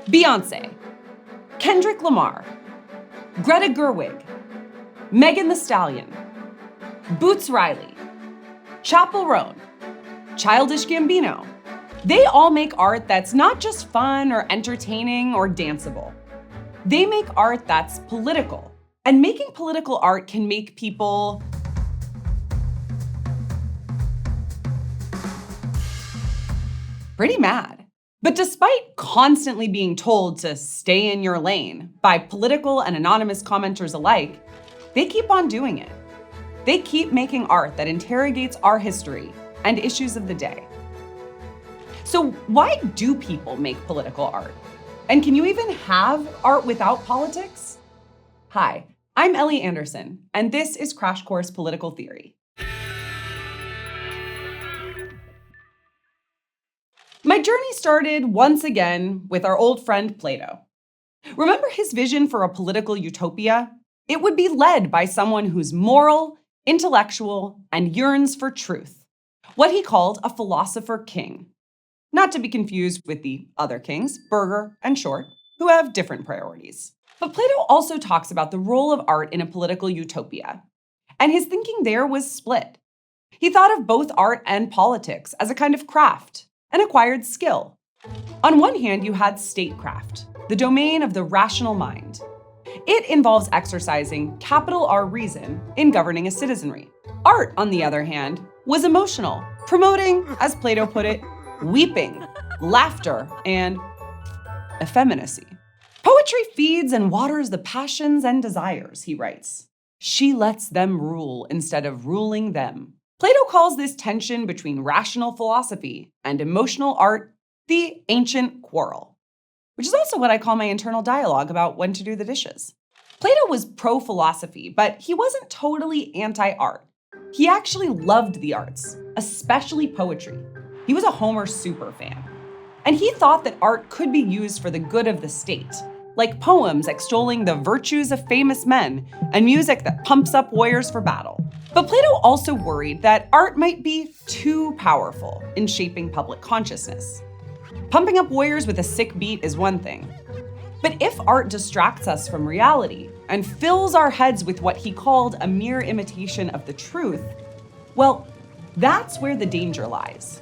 Beyoncé, Kendrick Lamar, Greta Gerwig, Megan Thee Stallion, Boots Riley, Chappell Roan, Childish Gambino. They all make art that's not just fun or entertaining or danceable. They make art that's political. And making political art can make people pretty mad. But despite constantly being told to stay in your lane by political and anonymous commenters alike, they keep on doing it. They keep making art that interrogates our history and issues of the day. So why do people make political art? And can you even have art without politics? Hi, I'm Ellie Anderson, and this is Crash Course Political Theory. My journey started once again with our old friend Plato. Remember his vision for a political utopia? It would be led by someone who's moral, intellectual, and yearns for truth. What he called a philosopher king. Not to be confused with the other kings, Burger and Short, who have different priorities. But Plato also talks about the role of art in a political utopia. And his thinking there was split. He thought of both art and politics as a kind of craft, an acquired skill. On one hand, you had statecraft, the domain of the rational mind. It involves exercising capital R reason in governing a citizenry. Art, on the other hand, was emotional, promoting, as Plato put it, weeping, laughter, and effeminacy. Poetry feeds and waters the passions and desires, he writes. She lets them rule instead of ruling them. Plato calls this tension between rational philosophy and emotional art the ancient quarrel, which is also what I call my internal dialogue about when to do the dishes. Plato was pro-philosophy, but he wasn't totally anti-art. He actually loved the arts, especially poetry. He was a Homer super fan. And he thought that art could be used for the good of the state, like poems extolling the virtues of famous men and music that pumps up warriors for battle. But Plato also worried that art might be too powerful in shaping public consciousness. Pumping up warriors with a sick beat is one thing. But if art distracts us from reality and fills our heads with what he called a mere imitation of the truth, well, that's where the danger lies.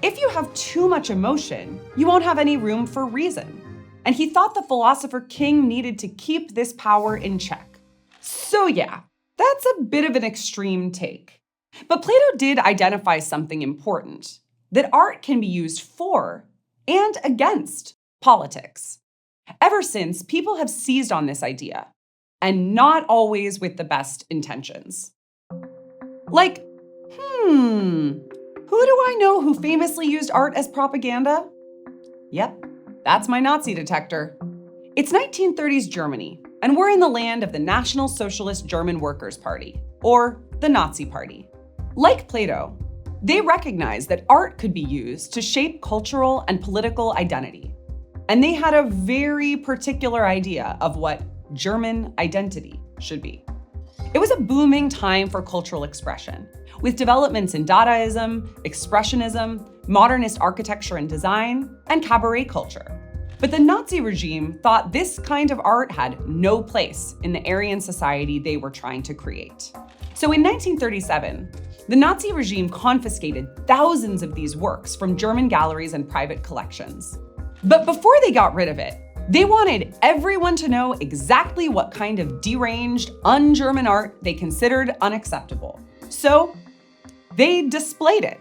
If you have too much emotion, you won't have any room for reason. And he thought the philosopher king needed to keep this power in check. So yeah, that's a bit of an extreme take. But Plato did identify something important, that art can be used for and against politics. Ever since, people have seized on this idea, and not always with the best intentions. Like, who do I know who famously used art as propaganda? Yep, that's my Nazi detector. It's 1930s Germany, and we're in the land of the National Socialist German Workers' Party, or the Nazi Party. Like Plato, they recognized that art could be used to shape cultural and political identity. And they had a very particular idea of what German identity should be. It was a booming time for cultural expression, with developments in Dadaism, Expressionism, modernist architecture and design, and cabaret culture. But the Nazi regime thought this kind of art had no place in the Aryan society they were trying to create. So in 1937, the Nazi regime confiscated thousands of these works from German galleries and private collections. But before they got rid of it, they wanted everyone to know exactly what kind of deranged, un-German art they considered unacceptable. So they displayed it.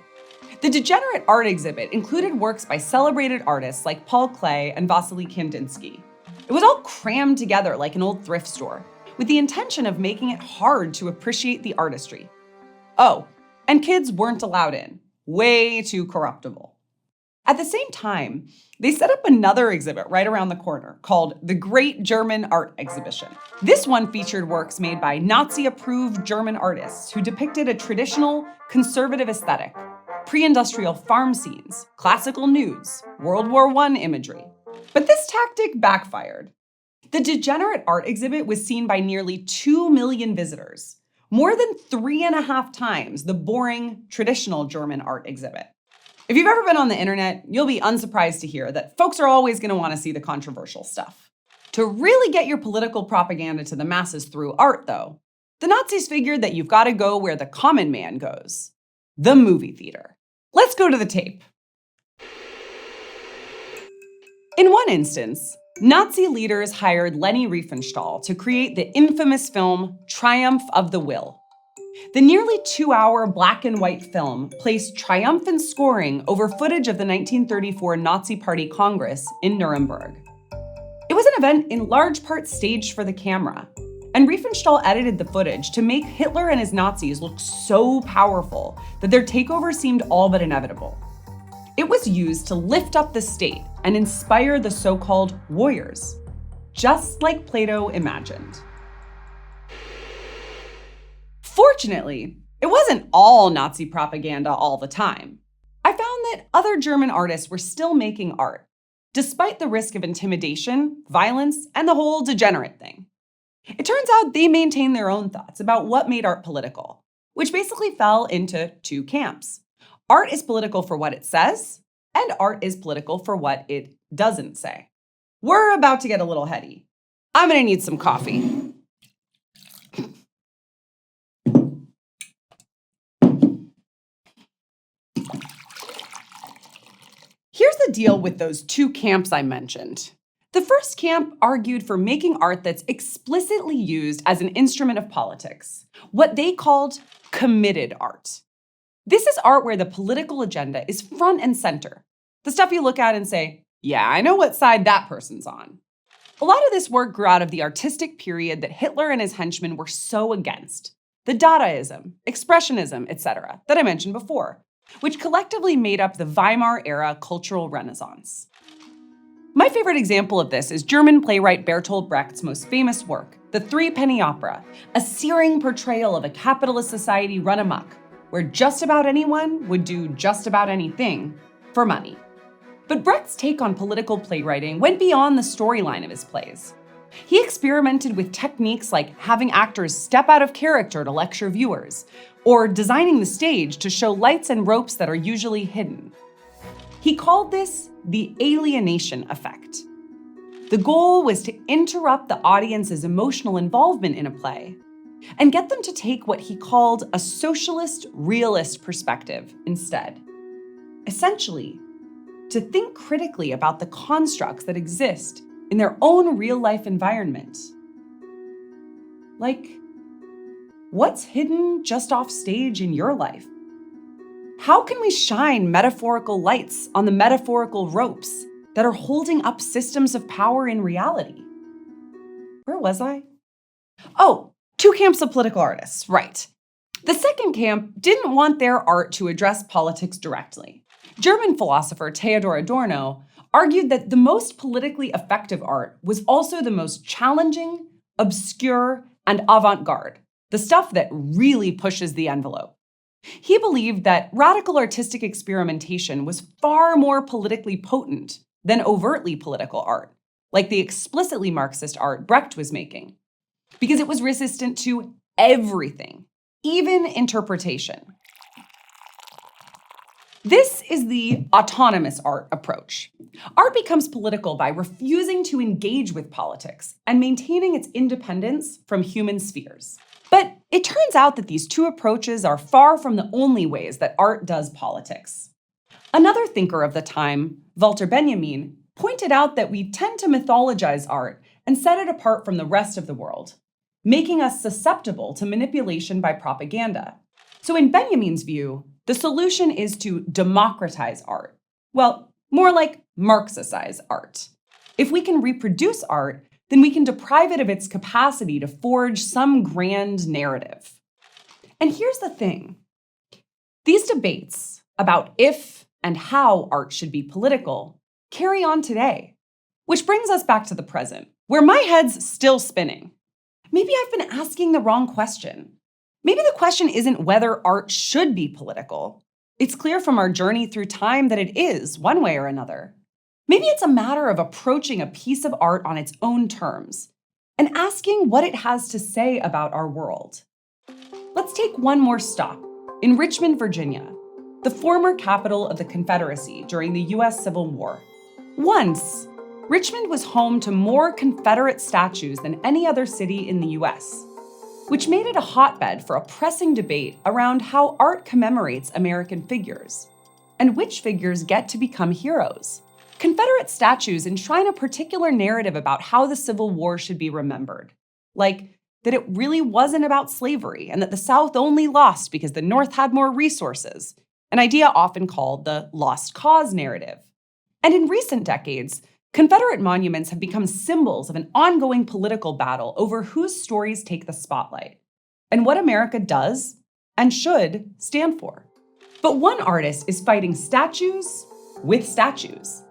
The Degenerate Art exhibit included works by celebrated artists like Paul Klee and Vasily Kandinsky. It was all crammed together like an old thrift store, with the intention of making it hard to appreciate the artistry. Oh, and kids weren't allowed in. Way too corruptible. At the same time, they set up another exhibit right around the corner called the Great German Art Exhibition. This one featured works made by Nazi-approved German artists who depicted a traditional, conservative aesthetic, pre-industrial farm scenes, classical nudes, World War I imagery. But this tactic backfired. The Degenerate Art exhibit was seen by nearly 2 million visitors, more than 3.5 times the boring, traditional German art exhibit. If you've ever been on the internet, you'll be unsurprised to hear that folks are always going to want to see the controversial stuff. To really get your political propaganda to the masses through art, though, the Nazis figured that you've got to go where the common man goes: the movie theater. Let's go to the tape. In one instance, Nazi leaders hired Leni Riefenstahl to create the infamous film Triumph of the Will. The nearly 2-hour black and white film placed triumphant scoring over footage of the 1934 Nazi Party Congress in Nuremberg. It was an event in large part staged for the camera, and Riefenstahl edited the footage to make Hitler and his Nazis look so powerful that their takeover seemed all but inevitable. It was used to lift up the state and inspire the so-called warriors, just like Plato imagined. Fortunately, it wasn't all Nazi propaganda all the time. I found that other German artists were still making art, despite the risk of intimidation, violence, and the whole degenerate thing. It turns out they maintained their own thoughts about what made art political, which basically fell into two camps. Art is political for what it says, and art is political for what it doesn't say. We're about to get a little heady. I'm gonna need some coffee. Here's the deal with those two camps I mentioned. The first camp argued for making art that's explicitly used as an instrument of politics, what they called committed art. This is art where the political agenda is front and center. The stuff you look at and say, yeah, I know what side that person's on. A lot of this work grew out of the artistic period that Hitler and his henchmen were so against. The Dadaism, Expressionism, etc., that I mentioned before, which collectively made up the Weimar-era cultural renaissance. My favorite example of this is German playwright Bertolt Brecht's most famous work, The Threepenny Opera, a searing portrayal of a capitalist society run amok, where just about anyone would do just about anything for money. But Brecht's take on political playwriting went beyond the storyline of his plays. He experimented with techniques like having actors step out of character to lecture viewers, or designing the stage to show lights and ropes that are usually hidden. He called this the alienation effect. The goal was to interrupt the audience's emotional involvement in a play and get them to take what he called a socialist realist perspective instead. Essentially, to think critically about the constructs that exist in their own real-life environment. Like, what's hidden just off stage in your life? How can we shine metaphorical lights on the metaphorical ropes that are holding up systems of power in reality? Where was I? Oh, two camps of political artists, right. The second camp didn't want their art to address politics directly. German philosopher Theodor Adorno argued that the most politically effective art was also the most challenging, obscure, and avant-garde, the stuff that really pushes the envelope. He believed that radical artistic experimentation was far more politically potent than overtly political art, like the explicitly Marxist art Brecht was making, because it was resistant to everything, even interpretation. This is the autonomous art approach. Art becomes political by refusing to engage with politics and maintaining its independence from human spheres. But it turns out that these two approaches are far from the only ways that art does politics. Another thinker of the time, Walter Benjamin, pointed out that we tend to mythologize art and set it apart from the rest of the world, making us susceptible to manipulation by propaganda. So in Benjamin's view, the solution is to democratize art. Well, more like Marxicize art. If we can reproduce art, then we can deprive it of its capacity to forge some grand narrative. And here's the thing. These debates about if and how art should be political carry on today, which brings us back to the present, where my head's still spinning. Maybe I've been asking the wrong question. Maybe the question isn't whether art should be political. It's clear from our journey through time that it is, one way or another. Maybe it's a matter of approaching a piece of art on its own terms and asking what it has to say about our world. Let's take one more stop in Richmond, Virginia, the former capital of the Confederacy during the US Civil War. Once, Richmond was home to more Confederate statues than any other city in the US, which made it a hotbed for a pressing debate around how art commemorates American figures, and which figures get to become heroes. Confederate statues enshrine a particular narrative about how the Civil War should be remembered, like that it really wasn't about slavery and that the South only lost because the North had more resources, an idea often called the lost cause narrative. And in recent decades, Confederate monuments have become symbols of an ongoing political battle over whose stories take the spotlight and what America does and should stand for. But one artist is fighting statues with statues.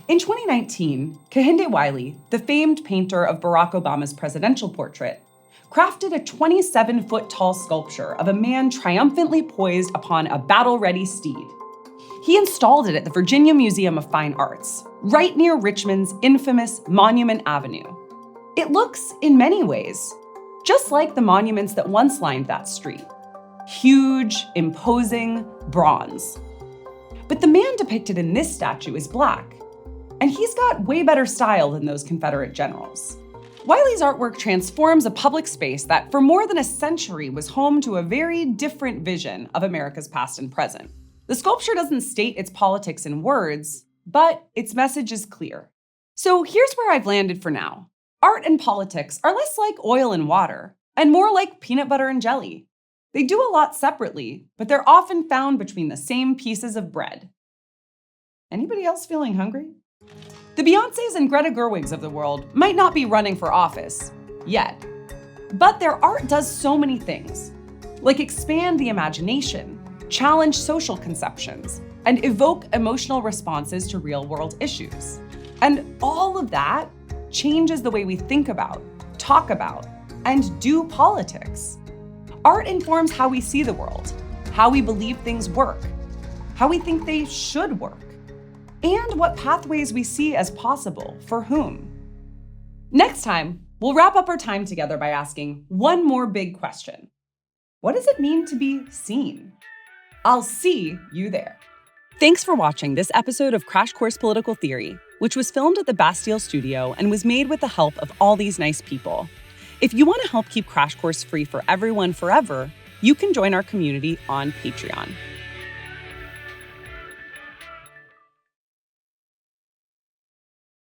In 2019, Kehinde Wiley, the famed painter of Barack Obama's presidential portrait, crafted a 27-foot-tall sculpture of a man triumphantly poised upon a battle-ready steed. He installed it at the Virginia Museum of Fine Arts, right near Richmond's infamous Monument Avenue. It looks, in many ways, just like the monuments that once lined that street. Huge, imposing, bronze. But the man depicted in this statue is black, and he's got way better style than those Confederate generals. Wiley's artwork transforms a public space that for more than a century was home to a very different vision of America's past and present. The sculpture doesn't state its politics in words, but its message is clear. So here's where I've landed for now. Art and politics are less like oil and water, and more like peanut butter and jelly. They do a lot separately, but they're often found between the same pieces of bread. Anybody else feeling hungry? The Beyoncés and Greta Gerwigs of the world might not be running for office, yet. But their art does so many things, like expand the imagination, challenge social conceptions, and evoke emotional responses to real-world issues. And all of that changes the way we think about, talk about, and do politics. Art informs how we see the world, how we believe things work, how we think they should work, and what pathways we see as possible for whom. Next time, we'll wrap up our time together by asking one more big question. What does it mean to be seen? I'll see you there. Thanks for watching this episode of Crash Course Political Theory, which was filmed at the Bastille Studio and was made with the help of all these nice people. If you want to help keep Crash Course free for everyone forever, you can join our community on Patreon.